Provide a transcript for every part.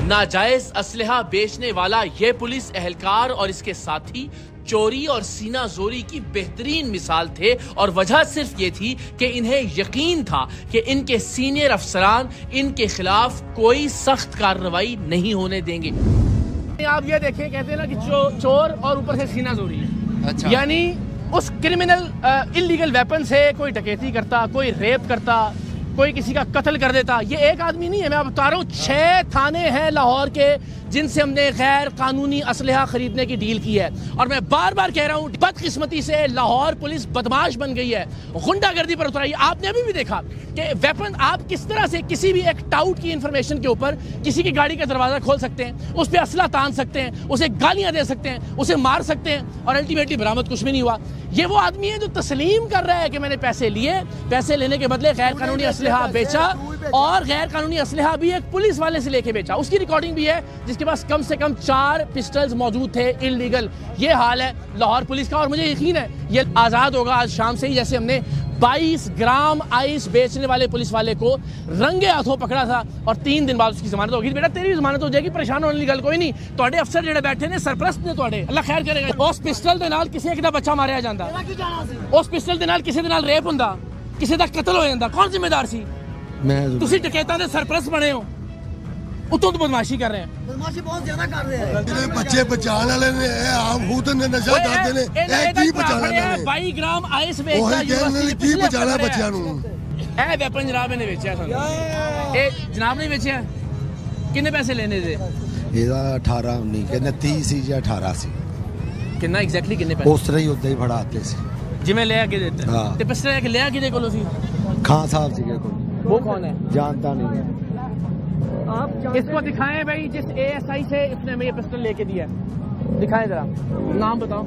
नाजायज असलहा बेचने वाला ये पुलिस एहलकार और इसके साथी चोरी और सीना जोरी की बेहतरीन मिसाल थे और वजह सिर्फ ये थी कि इन्हें यकीन था कि इनके सीनियर अफसरान इनके खिलाफ कोई सख्त कार्रवाई नहीं होने देंगे। आप ये देखें, कहते हैं ना कि चोर और ऊपर से सीना जोरी। अच्छा। यानी उस क्रिमिनल इलीगल वेपन से कोई डकैती करता, कोई रेप करता, कोई किसी का कत्ल कर देता। ये एक आदमी नहीं है, मैं बता रहा हूँ 6 थाने हैं लाहौर के जिनसे हमने गैर कानूनी असलहा खरीदने की डील की है। और मैं बार बार कह रहा हूँ, बदकिस्मती से लाहौर पुलिस बदमाश बन गई है, गुंडागर्दी पर उतर आई। आपने अभी भी देखा कि वेपन, आप किस तरह से किसी भी एक टाउट की इंफॉर्मेशन के ऊपर किसी की गाड़ी का दरवाजा खोल सकते हैं, उस पर असला तान सकते हैं, उसे गालियां दे सकते हैं, उसे मार सकते हैं और अल्टीमेटली बरामद कुछ भी नहीं हुआ। ये वो आदमी है जो तस्लीम कर रहा है कि मैंने पैसे लिए, पैसे लेने के बदले गैर कानूनी असलहा बेचा और गैर कानूनी असलहा भी एक पुलिस वाले से लेके बेचा। उसकी रिकॉर्डिंग भी है जिसके पास कम से कम 4 पिस्टल्स मौजूद थे इलीगल। ये हाल है लाहौर पुलिस का और मुझे यकीन है ये आज़ाद होगा आज शाम से ही। जैसे हमने 22 ग्राम आइस बेचने वाले पुलिस वाले को रंगे हाथों पकड़ा था और 3 दिन बाद उसकी जमानत होगी। बेटा तेरी भी जमानत हो जाएगी, परेशान होने की गल कोई नहीं। ਤੁਹਾਡੇ अफसर ਜਿਹੜੇ बैठे ने सरप्रस्त ने ਤੁਹਾਡੇ, अल्लाह खैर करेगा। उस पिस्टल ਦੇ ਨਾਲ ਕਿਸੇ ਦਾ ਬੱਚਾ ਮਾਰਿਆ ਜਾਂਦਾ, उस पिस्टल ਦੇ ਨਾਲ ਕਿਸੇ ਦੇ ਨਾਲ ਰੇਪ ਹੁੰਦਾ, ਕਿਸੇ ਦਾ ਕਤਲ ਹੋ ਜਾਂਦਾ, ਕੌਣ ਜ਼ਿੰਮੇਦਾਰ ਸੀ? मैं। ਤੁਸੀਂ ਡਕੈਤਾਂ ਦੇ ਸਰਪ੍ਰਸਤ ਬਣੇ ਹੋ, ਉਤੋਂ ਤੋਂ ਬਦਮਾਸ਼ੀ ਕਰ ਰਹੇ हैं। बदमाशी बहुत ज्यादा कर रहे हैं। ਜਿਹੜੇ ਬੱਚੇ ਬਚਾਉਣ ਵਾਲੇ ਨੇ, ਆਪ ਖੁਦ ਨੇ ਨਸ਼ਾ ਕਰਦੇ ਨੇ, ਇਹ ਕੀ ਬਚਾਉਣਾ ਨੇ? 22 ਗ੍ਰਾਮ ਆਈਸ ਵੇਚਦਾ ਯੂਨੀਵਰਸਿਟੀ ਕੀ ਬਚਾਉਣਾ ਬੱਚਿਆਂ ਨੂੰ? ਇਹ ਵੈਪਨ ਜਨਾਬ ਨੇ ਵੇਚਿਆ ਸਾਨੂੰ। ਇਹ ਜਨਾਬ ਨੇ ਵੇਚਿਆ। ਕਿੰਨੇ ਪੈਸੇ ਲੈਣੇ थे? ਇਹਦਾ 18 19 ਕਿੰਨੇ 30 ਸੀ ਜਾਂ 18 ਸੀ। ਕਿੰਨਾ ਐਗਜ਼ੈਕਟਲੀ ਕਿੰਨੇ ਪੈਸੇ? ਉਸ ਤਰ੍ਹਾਂ ਹੀ ਉਦਾਂ ਹੀ ਫੜਾਤੇ ਸੀ ਜਿਵੇਂ ਲਿਆ ਕੇ ਦਿੱਤਾ। ਤੇ ਪਿਸਟਲ ਲਿਆ ਕਿਹਦੇ ਕੋਲੋਂ ਸੀ? ਖਾਨ ਸਾਹਿਬ ਸੀਗੇ ਕੋਲ। वो कौन है? जानता नहीं है। आप इसको दिखाएं भाई, जिस ASI से इसने हमें ये पिस्टल लेके दिया है, दिखाएं जरा। नाम बताओ,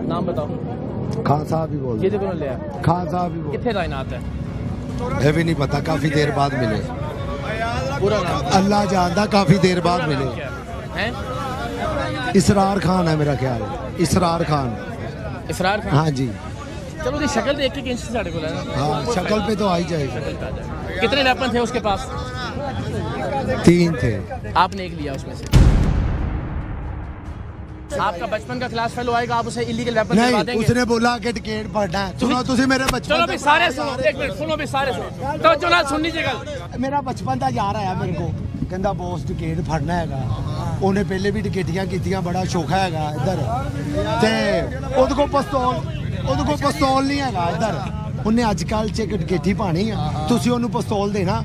नाम बताओ। खान साहब ही बोल। ये देखो ले खान साहब ही बोल। कितने तैनात है? ये भी नहीं पता, काफी देर बाद मिले। पूरा नाम अल्लाह जानता, काफी देर बाद मिले। हैं? इसरार खान है मेरा ख्याल। इसरार खान। इसरार खान? हाँ जी। चलो जी, शक्ल देख के साढ़े को हाँ, शक्ल पे तो आ ही जाएगी। कितने वेपन थे उसके पास? 3 थे। आपने एक लिया उसमें से। आपका बचपन का क्लास फेलो आएगा, आप उसे इलीगल वेपन दिलवा देंगे? उसने बोला कि टिकट पढ़ना है। सुनो तुसी मेरे बचपन। चलो भी सारे सुनो, एक मिनट सुनो भी सारे सुनो। तो जो ना सुन लीजिएगा, मेरा बचपन का यार आया मेरे को, कहता बॉस टिकट फड़ना है। उन्हें पहले भी टिकटियां कीतियां, बड़ा शौका है इधर ते उद को पिस्तौल नहीं है इधर। उन्हें अजकल च टिकट पानी है, तुसी ओनू पिस्तौल देना,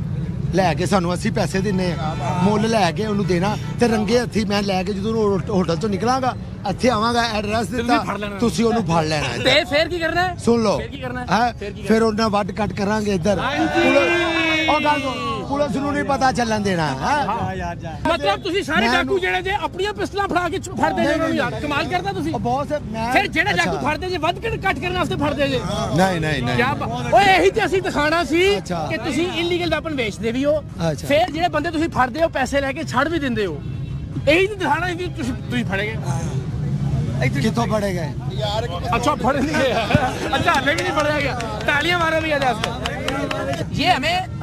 लैके सानू 80 पैसे देने, मुल लैके ओनू देना ते रंगे हथी मैं लैके जो होटल चो निकलांगा ਇੱਥੇ ਆਵਾਂਗਾ, ਐਡਰੈਸ ਦਿੱਤਾ, ਤੁਸੀਂ ਉਹਨੂੰ ਫੜ ਲੈਣਾ ਹੈ। ਤੇ ਫੇਰ ਕੀ ਕਰਨਾ ਹੈ? ਸੁਣ ਲਓ, ਫਿਰ ਉਹਨਾਂ ਵੱਢ ਕੱਟ ਕਰਾਂਗੇ ਇੱਧਰ। ਉਹ ਗੱਲ ਪੁਲਿਸ ਨੂੰ ਨਹੀਂ ਪਤਾ ਚੱਲਣ ਦੇਣਾ ਹੈ। ਮਤਲਬ ਤੁਸੀਂ ਸਾਰੇ ਡਾਕੂ ਜਿਹੜੇ ਜੇ ਆਪਣੀਆਂ ਪਿਸਟਲਾਂ ਫੜਾ ਕੇ ਫੜਦੇ ਜੇ ਉਹਨਾਂ ਨੂੰ, ਯਾਰ ਕਮਾਲ ਕਰਦਾ ਤੁਸੀਂ। ਬਹੁਤ ਮੈਂ ਫਿਰ ਜਿਹੜੇ ਡਾਕੂ ਫੜਦੇ ਜੇ ਵੱਢ ਕੱਟ ਕਰਨ ਵਾਸਤੇ ਫੜਦੇ ਜੇ। ਨਹੀਂ ਓਏ ਇਹੀ ਤੇ ਅਸੀਂ ਦਿਖਾਣਾ ਸੀ ਕਿ ਤੁਸੀਂ ਇਲੀਗਲ ਵੈਪਨ ਵੇਚਦੇ ਵੀ ਹੋ, ਫਿਰ ਜਿਹੜੇ ਬੰਦੇ ਤੁਸੀਂ ਫੜਦੇ ਹੋ ਪੈਸੇ ਲੈ ਕੇ ਛੱਡ ਵੀ ਦਿੰਦੇ ਹੋ। ਇਹੀ ਤੇ ਦਿਖਾਣਾ ਸੀ ਕਿ ਤੁਸੀਂ ਫੜੇ ਗਏ। कितों पड़े गए? अच्छा पढ़े नहीं गए। अच्छा हमें भी नहीं पढ़ा गया। तालियां मारो भैया आपको। ये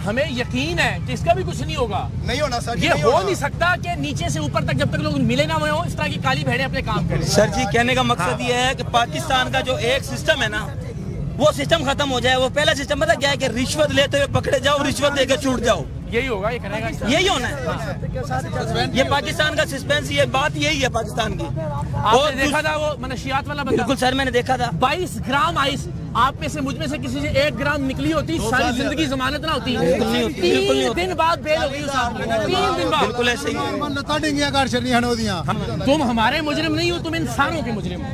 हमें यकीन है कि इसका भी कुछ नहीं होगा। नहीं होना सर, ये हो नहीं सकता कि नीचे से ऊपर तक जब तक लोग मिले ना हुए हो, इस तरह की काली भेड़ें अपने काम करें। सर जी कहने का मकसद ये है कि पाकिस्तान का जो एक सिस्टम है ना, वो सिस्टम खत्म हो जाए। वो पहला सिस्टम पता क्या है कि रिश्वत लेते हुए पकड़े जाओ, रिश्वत देके छूट जाओ। यही होगा, ये करेगा, यही होना है। ये पाकिस्तान का सस्पेंस, ये बात यही है पाकिस्तान की। आपने देखा था वो मनशियात वाला बंदा? बिल्कुल सर, मैंने देखा था। 22 ग्राम आइस, आप में से मुझ में से किसी से 1 ग्राम निकली होती, सारी जिंदगी जमानत ना होती। 3 दिन बाद बेल हो गई उस आदमी की। 3 दिन बाद। बिल्कुल ऐसे ही। तुम हमारे मुजरिम नहीं हो, तुम इंसानों के मुजरिम हो।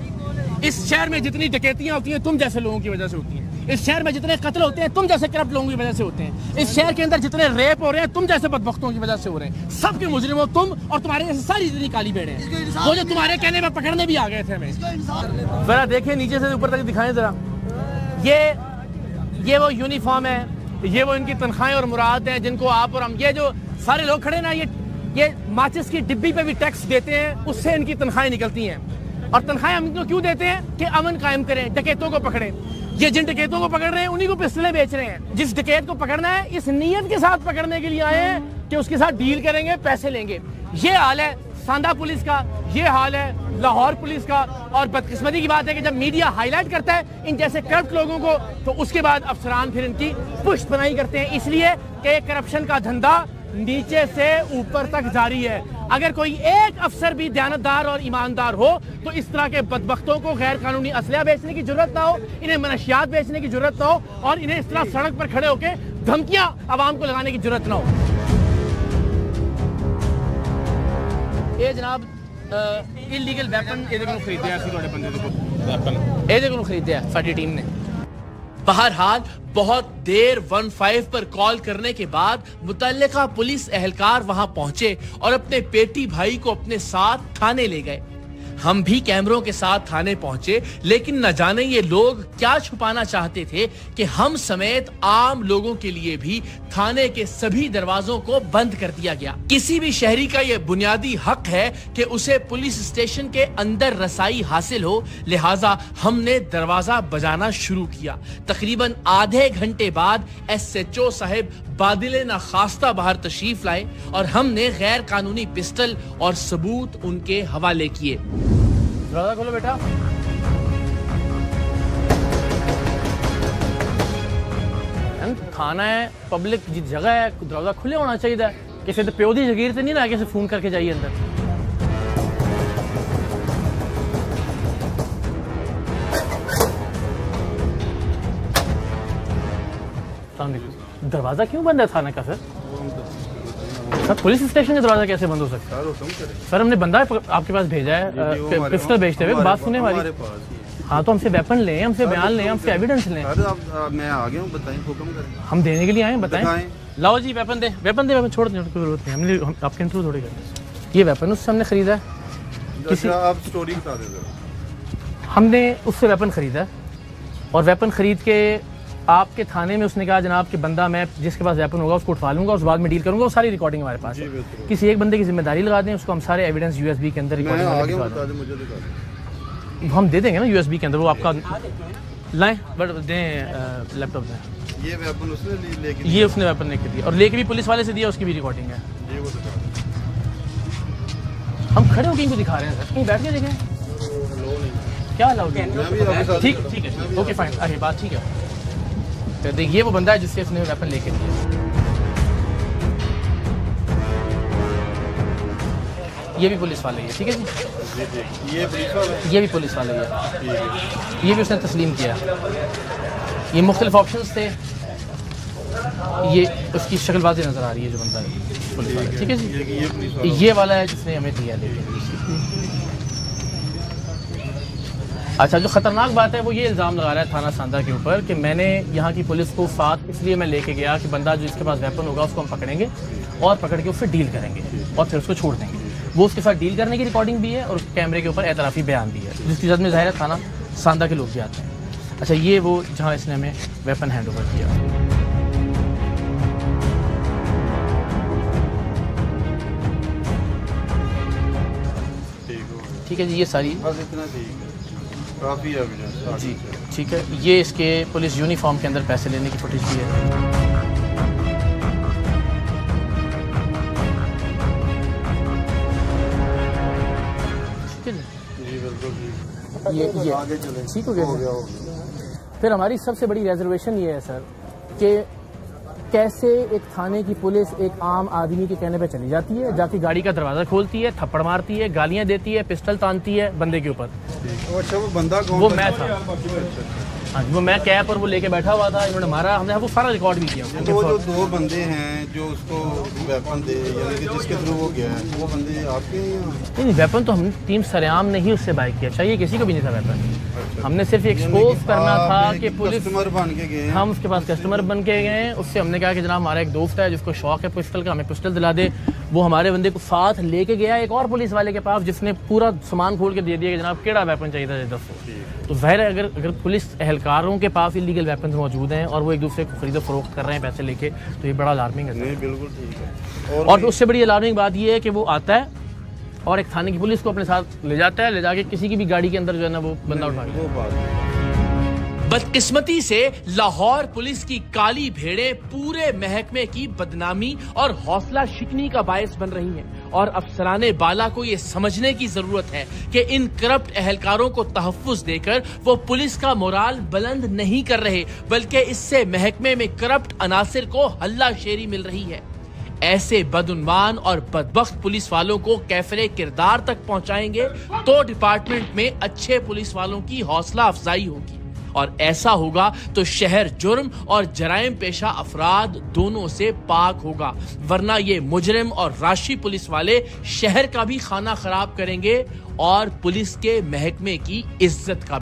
इस शहर में जितनी डकैतियां होती हैं तुम जैसे लोगों की वजह से होती हैं। इस शहर में जितने कत्ल होते हैं तुम जैसे करप्ट लोगों की वजह से होते हैं। इस शहर के अंदर जितने रेप हो रहे हैं तुम जैसे बदबख्तों की वजह से हो रहे हैं। सबके मुजरिम हो तुम और तुम्हारे जैसे सारी जितनी काली भेड़ें हैं, वो जो तुम्हारे कहने में पकड़ने भी आ गए थे हमें। जरा देखिए नीचे से ऊपर तक दिखाएं जरा। ये वो यूनिफॉर्म है, ये वो इनकी तनख्वाहें और मुराद हैं जिनको आप और हम, ये जो सारे लोग खड़े ना, ये माचिस की डिब्बी पे भी टैक्स देते हैं, उससे इनकी तनख्वाहें निकलती हैं। और तनख्वाहें हम इनको क्यों देते हैं? कि अमन कायम करें, डकैतों को पकड़ें। ये जिन डकैतों को पकड़ रहे हैं उन्हीं को पिस्टलें बेच रहे हैं। जिस डकैत को पकड़ना है इस नीयत के साथ पकड़ने के लिए आए हैं कि उसके साथ डील करेंगे, पैसे लेंगे। ये हाल है सांदा पुलिस का, ये हाल है लाहौर पुलिस का। और बदकिस्मती की बात है कि जब मीडिया हाईलाइट करता है इन जैसे करप्ट लोगों को, तो उसके बाद अफसरान फिर इनकी पुष्ट बनाई करते हैं, इसलिए कि करप्शन का धंधा नीचे से ऊपर तक जारी है। अगर कोई एक अफसर भी दयानतदार और ईमानदार हो तो इस तरह के बदबख्तों को गैर कानूनी असलहा बेचने की जरूरत ना हो, इन्हें मनशियात बेचने की जरूरत ना हो, और इन्हें इस तरह सड़क पर खड़े होकर धमकियां आवाम को लगाने की जरूरत ना हो। ये जनाब इलीगल वेपन खरीदे हैं साडी टीम ने। बहरहाल बहुत देर 15 पर कॉल करने के बाद मुतल्लिका पुलिस एहलकार वहां पहुंचे और अपने पेटी भाई को अपने साथ थाने ले गए। हम भी कैमरों के साथ थाने पहुंचे, लेकिन न जाने ये लोग क्या छुपाना चाहते थे कि हम समेत आम लोगों के लिए भी थाने के सभी दरवाजों को बंद कर दिया गया। किसी भी शहरी का यह बुनियादी हक है कि उसे पुलिस स्टेशन के अंदर रसाई हासिल हो, लिहाजा हमने दरवाजा बजाना शुरू किया। तकरीबन आधे घंटे बाद SHO साहब बादिले ना खास्ता बाहर तशरीफ लाए और हमने गैर कानूनी पिस्टल और सबूत उनके हवाले किए। दरवाजा खोलो बेटा। थाना है, पब्लिक जगह है, दरवाजा खुले होना चाहिए। किसी तो प्यो दी जगीर से नहीं ना किसी फोन करके जाइए अंदर। दरवाजा क्यों बंद है थाना का सर? सर पुलिस स्टेशन का दरवाजा कैसे बंद हो सकता है? सर हमने बंदा आपके पास भेजा है पिस्टल बेचते हुए। बात सुने हमारी। हाँ तो हमसे वेपन लें, हमसे बयान लें, हमसे एविडेंस लें। मैं आ गया हूँ, बताएं, हुक्म करें। हम देने के लिए आए, बताएं। लाओ जी वेपन दे, वेपन दे, वेपन छोड़ देने की जरूरत नहीं। हमने आपके इंटरव्यू थोड़ी करते। ये वेपन उससे हमने खरीदा है। किसी आप स्टोरी बता दें। हमने उससे वेपन खरीदा और वेपन खरीद के आपके थाने में उसने कहा जनाब कि बंदा मैं जिसके पास वेपन होगा उसको उठवा लूंगा, उस बाद में डील करूंगा। वो सारी रिकॉर्डिंग हमारे पास है। किसी एक बंदे की जिम्मेदारी लगा दें, उसको हम सारे एविडेंस USB के अंदर रिकॉर्डिंग हम दे देंगे ना USB के अंदर। वो आपका लाएं बट दें लैपटॉप में। ये वेपन उसने लेके ये उसने वेपन लेके दिया और लेके भी पुलिस वाले से दिया, उसकी भी रिकॉर्डिंग है। हम खड़े होकर इनको दिखा रहे हैं सर, कहीं बैठ के देखें क्या अलाउड है। ठीक ठीक है, ओके फाइन। अरे बात ठीक है। तो देखिए वो बंदा है जिससे उसने वेपन लेके दिया। ये भी पुलिस वाले ही है, ठीक है जी। ये भी पुलिस वाले ही है। ये भी उसने तस्लीम किया। ये मुख्तलिफ ऑप्शंस थे। ये उसकी शक्लबाजी नजर आ रही है जो बंदा है पुलिस वाला, ठीक है जी। ये वाला है जिसने हमें दिया लेके। अच्छा जो खतरनाक बात है वो ये इल्ज़ाम लगा रहा है थाना सांदा के ऊपर कि मैंने यहाँ की पुलिस को साथ इसलिए मैं लेके गया कि बंदा जो इसके पास वेपन होगा उसको हम पकड़ेंगे और पकड़ के उससे डील करेंगे और फिर उसको छोड़ देंगे। वो उसके साथ डील करने की रिकॉर्डिंग भी है और कैमरे के ऊपर एतराफ़ी बयान भी है, जिसकी जद में ज़ाहिर है थाना सांदा के लोग भी आते हैं। अच्छा ये वो जहाँ इसने हमें वेपन हैंड ओवर किया। ठीक है जी, ये सारी काफी एविडेंस जी ठीक है। ये इसके पुलिस यूनिफॉर्म के अंदर पैसे लेने की फुटेज भी है। ठीक है जी बिल्कुल। ये आगे चलें। ठीक हो गया। फिर हमारी सबसे बड़ी रिजर्वेशन ये है सर कि कैसे एक थाने की पुलिस एक आम आदमी के कहने पे चली जाती है, जाके गाड़ी का दरवाजा खोलती है, थप्पड़ मारती है, गालियां देती है, पिस्टल तानती है बंदे के ऊपर। अच्छा वो बंदा कौन? वो मैं था। हाँ वो मैं कैब पर वो लेके बैठा हुआ था, इन्होंने मारा, हमने वो सारा रिकॉर्ड भी किया। तो वो जो दो बंदे हैं जो उसको वेपन दे यानी कि जिसके थ्रू वो गया है, वो बंदे आपके हैं? नहीं वेपन तो हम टीम सरेआम ने ही उससे बाय किया, चाहिए किसी को भी नहीं था वेपन। हमने सिर्फ एक्सपोज करना था कि पुलिस कस्टमर बन के गए, हम उसके पास कस्टमर बन के गए। उससे हमने कहा कि जनाब हमारा एक दोस्त है जिसको शौक है पिस्टल का, हमें पिस्टल दिला दे। वो हमारे बंदे को साथ लेके गया एक और पुलिस वाले के पास जिसने पूरा सामान खोल के दे दिया कि जनाब केड़ा वेपन चाहिए था दसो। तो जाहिर है अगर पुलिस एहलकारों के पास इलीगल वेपन मौजूद हैं और वो एक दूसरे को खरीदो फरोख्त कर रहे हैं पैसे लेके, तो ये बड़ा अलार्मिंग है। नहीं बिल्कुल ठीक है। और उससे बड़ी अलार्मिंग बात ये है कि वो आता है और एक थाने की पुलिस को अपने साथ ले जाता है, ले जाके किसी की भी गाड़ी के अंदर जो है ना वो बंदा उठा के। बदकिस्मती से लाहौर पुलिस की काली भेड़ें पूरे महकमे की बदनामी और हौसला शिकनी का बायस बन रही हैं और अफसराने बाला को यह समझने की जरूरत है कि इन करप्ट अहलकारों को तहफ्फुज देकर वो पुलिस का मोराल बुलंद नहीं कर रहे, बल्कि इससे महकमे में करप्ट अनासिर को हल्लाशेरी मिल रही है। ऐसे बदउन्वान और बदबख्त पुलिस वालों को कैफरे किरदार तक पहुंचाएंगे तो डिपार्टमेंट में अच्छे पुलिस वालों की हौसला अफजाई होगी, और ऐसा होगा तो शहर जुर्म और जराइम पेशा अफराद दोनों से पाक होगा, वरना ये मुजरिम और राशि पुलिस वाले शहर का भी खाना खराब करेंगे और पुलिस के महकमे की इज्जत का